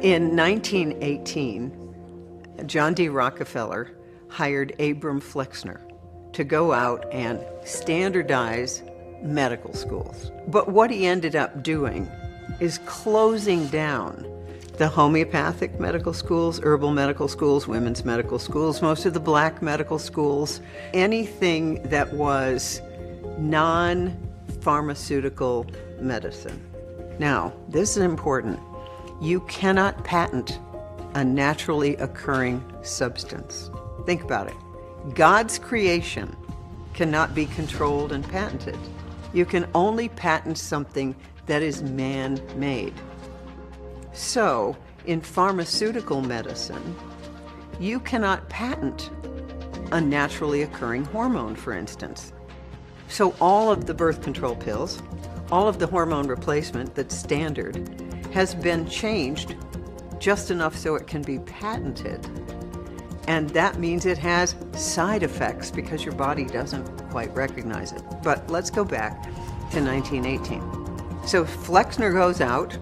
In 1918, John D. Rockefeller hired Abram Flexner to go out and standardize medical schools. But what he ended up doing is closing down the homeopathic medical schools, herbal medical schools, women's medical schools, most of the black medical schools, anything that was non-pharmaceutical medicine. Now, this is important. You cannot patent a naturally occurring substance. Think about it. God's creation cannot be controlled and patented. You can only patent something that is man-made. So, in pharmaceutical medicine, you cannot patent a naturally occurring hormone, for instance. So all of the birth control pills, all of the hormone replacement that's standard, has been changed just enough so it can be patented. And that means it has side effects because your body doesn't quite recognize it. But let's go back to 1918. So Flexner goes out,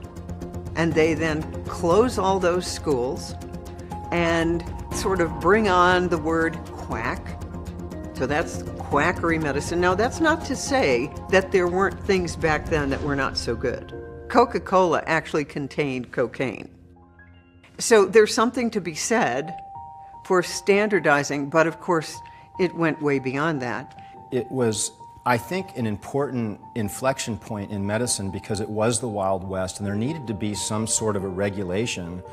and they then close all those schools and sort of bring on the word quack. So that's quackery medicine. Now, that's not to say that there weren't things back then that were not so good. Coca-Cola actually contained cocaine. So there's something to be said for standardizing, but of course, it went way beyond that. It was, I think, an important inflection point in medicine because it was the Wild West and there needed to be some sort of a regulation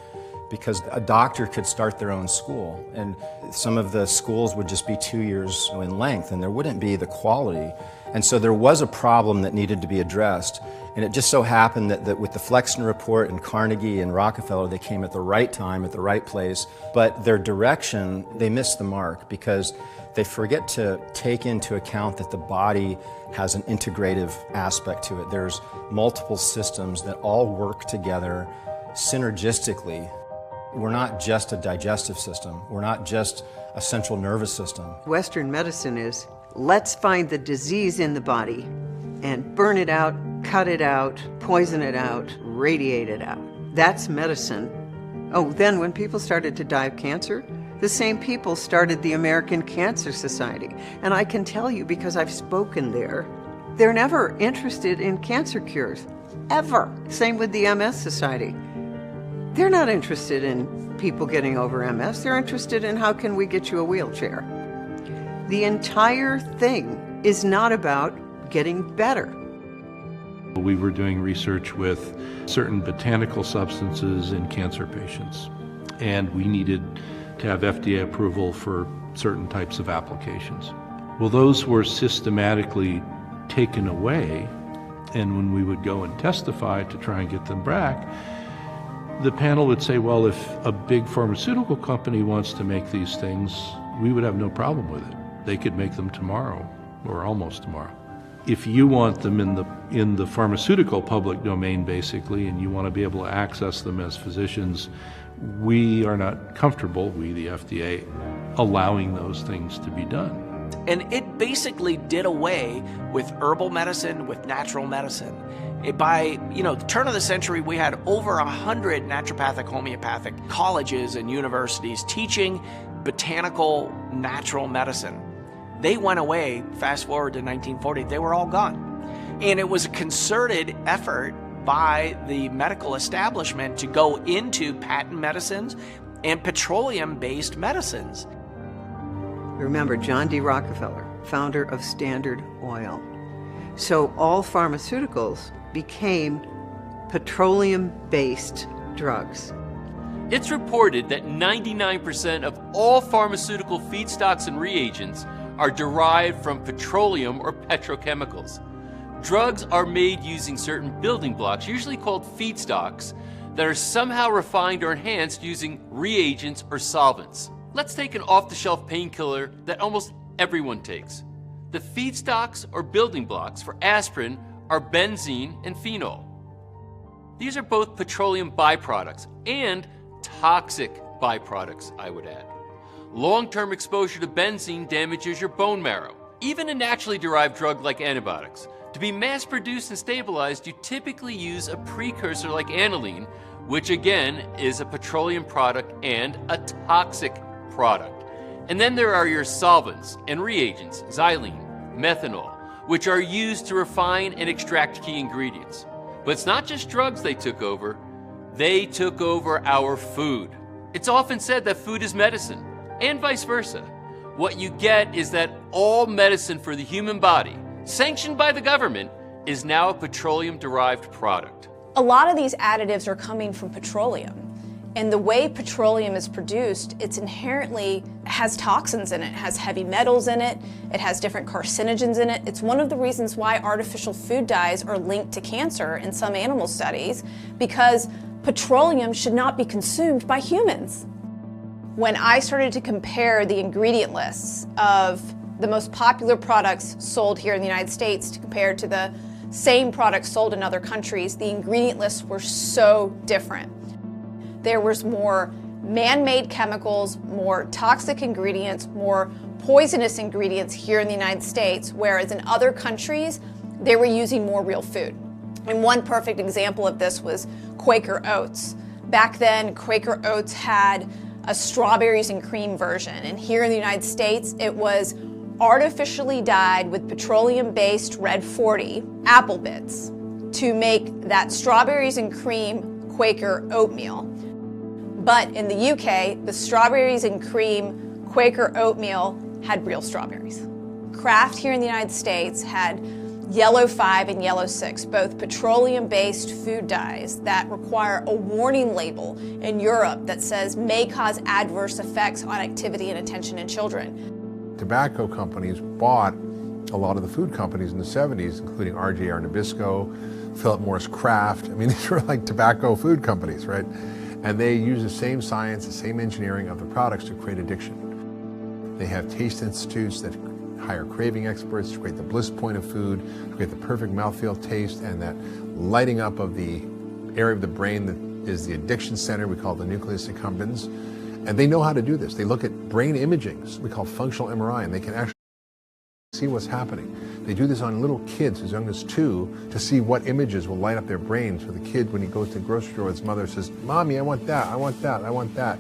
because a doctor could start their own school and some of the schools would just be 2 years in length and there wouldn't be the quality. And so there was a problem that needed to be addressed. And it just so happened that with the Flexner Report and Carnegie and Rockefeller, they came at the right time, at the right place. But their direction, they missed the mark because they forget to take into account that the body has an integrative aspect to it. There's multiple systems that all work together synergistically. We're not just a digestive system. We're not just a central nervous system. Western medicine is, let's find the disease in the body and burn it out, cut it out, poison it out, radiate it out. That's medicine. Oh, then when people started to die of cancer, the same people started the American Cancer Society. And I can tell you, because I've spoken there, they're never interested in cancer cures, ever. Same with the MS Society. They're not interested in people getting over MS. They're interested in how can we get you a wheelchair. The entire thing is not about getting better. We were doing research with certain botanical substances in cancer patients, and we needed to have FDA approval for certain types of applications. Well, those were systematically taken away, and when we would go and testify to try and get them back, the panel would say, well, if a big pharmaceutical company wants to make these things, we would have no problem with it. They could make them tomorrow, or almost tomorrow. If you want them in the pharmaceutical public domain, basically, and you want to be able to access them as physicians, we are not comfortable, we, the FDA, allowing those things to be done. And it basically did away with herbal medicine, with natural medicine. By the turn of the century, we had over 100 naturopathic, homeopathic colleges and universities teaching botanical, natural medicine. They went away, fast forward to 1940, they were all gone. And it was a concerted effort by the medical establishment to go into patent medicines and petroleum-based medicines. Remember, John D. Rockefeller, founder of Standard Oil. So all pharmaceuticals became petroleum-based drugs. It's reported that 99% of all pharmaceutical feedstocks and reagents are derived from petroleum or petrochemicals. Drugs are made using certain building blocks, usually called feedstocks, that are somehow refined or enhanced using reagents or solvents. Let's take an off-the-shelf painkiller that almost everyone takes. The feedstocks or building blocks for aspirin are benzene and phenol. These are both petroleum byproducts and toxic byproducts, I would add. Long-term exposure to benzene damages your bone marrow. Even a naturally derived drug like antibiotics, to be mass-produced and stabilized, you typically use a precursor like aniline, which again is a petroleum product and a toxic product. And then there are your solvents and reagents, xylene, methanol, which are used to refine and extract key ingredients. But it's not just drugs they took over our food. It's often said that food is medicine, and vice versa. What you get is that all medicine for the human body, sanctioned by the government, is now a petroleum-derived product. A lot of these additives are coming from petroleum. And the way petroleum is produced, it's inherently has toxins in it, has heavy metals in it, it has different carcinogens in it. It's one of the reasons why artificial food dyes are linked to cancer in some animal studies, because petroleum should not be consumed by humans. When I started to compare the ingredient lists of the most popular products sold here in the United States to compare to the same products sold in other countries, the ingredient lists were so different. There was more man-made chemicals, more toxic ingredients, more poisonous ingredients here in the United States, whereas in other countries, they were using more real food. And one perfect example of this was Quaker Oats. Back then, Quaker Oats had a strawberries and cream version, and here in the United States, it was artificially dyed with petroleum-based red 40 apple bits to make that strawberries and cream Quaker oatmeal. But in the UK, the strawberries and cream Quaker oatmeal had real strawberries. Kraft here in the United States had Yellow 5 and Yellow 6, both petroleum-based food dyes that require a warning label in Europe that says may cause adverse effects on activity and attention in children. Tobacco companies bought a lot of the food companies in the 70s, including RJR Nabisco, Philip Morris Kraft. I mean, these were like tobacco food companies, right? And they use the same science, the same engineering of the products to create addiction. They have taste institutes that hire craving experts to create the bliss point of food, to create the perfect mouthfeel taste, and that lighting up of the area of the brain that is the addiction center, we call it the nucleus accumbens. And they know how to do this. They look at brain imaging, we call functional MRI, and they can actually see what's happening. They do this on little kids as young as 2 to see what images will light up their brains. So the kid, when he goes to the grocery store, his mother says, "Mommy, I want that, I want that, I want that."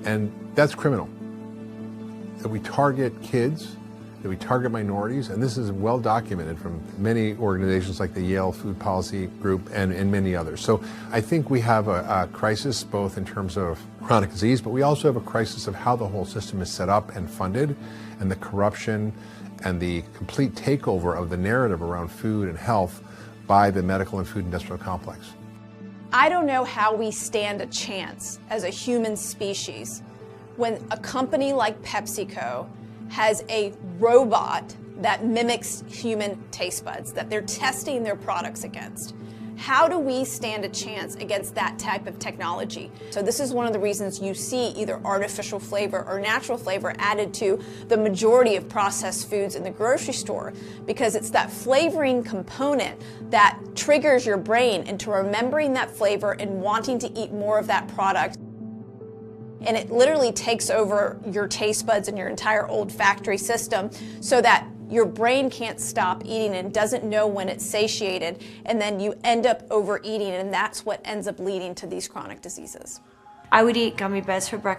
And that's criminal. That we target kids, that we target minorities, and this is well documented from many organizations like the Yale Food Policy Group and many others. So I think we have a crisis both in terms of chronic disease, but we also have a crisis of how the whole system is set up and funded, and the corruption and the complete takeover of the narrative around food and health by the medical and food industrial complex. I don't know how we stand a chance as a human species when a company like PepsiCo has a robot that mimics human taste buds that they're testing their products against. How do we stand a chance against that type of technology? So this is one of the reasons you see either artificial flavor or natural flavor added to the majority of processed foods in the grocery store, because it's that flavoring component that triggers your brain into remembering that flavor and wanting to eat more of that product. And it literally takes over your taste buds and your entire olfactory system so that your brain can't stop eating and doesn't know when it's satiated, and then you end up overeating, and that's what ends up leading to these chronic diseases. I would eat gummy bears for breakfast.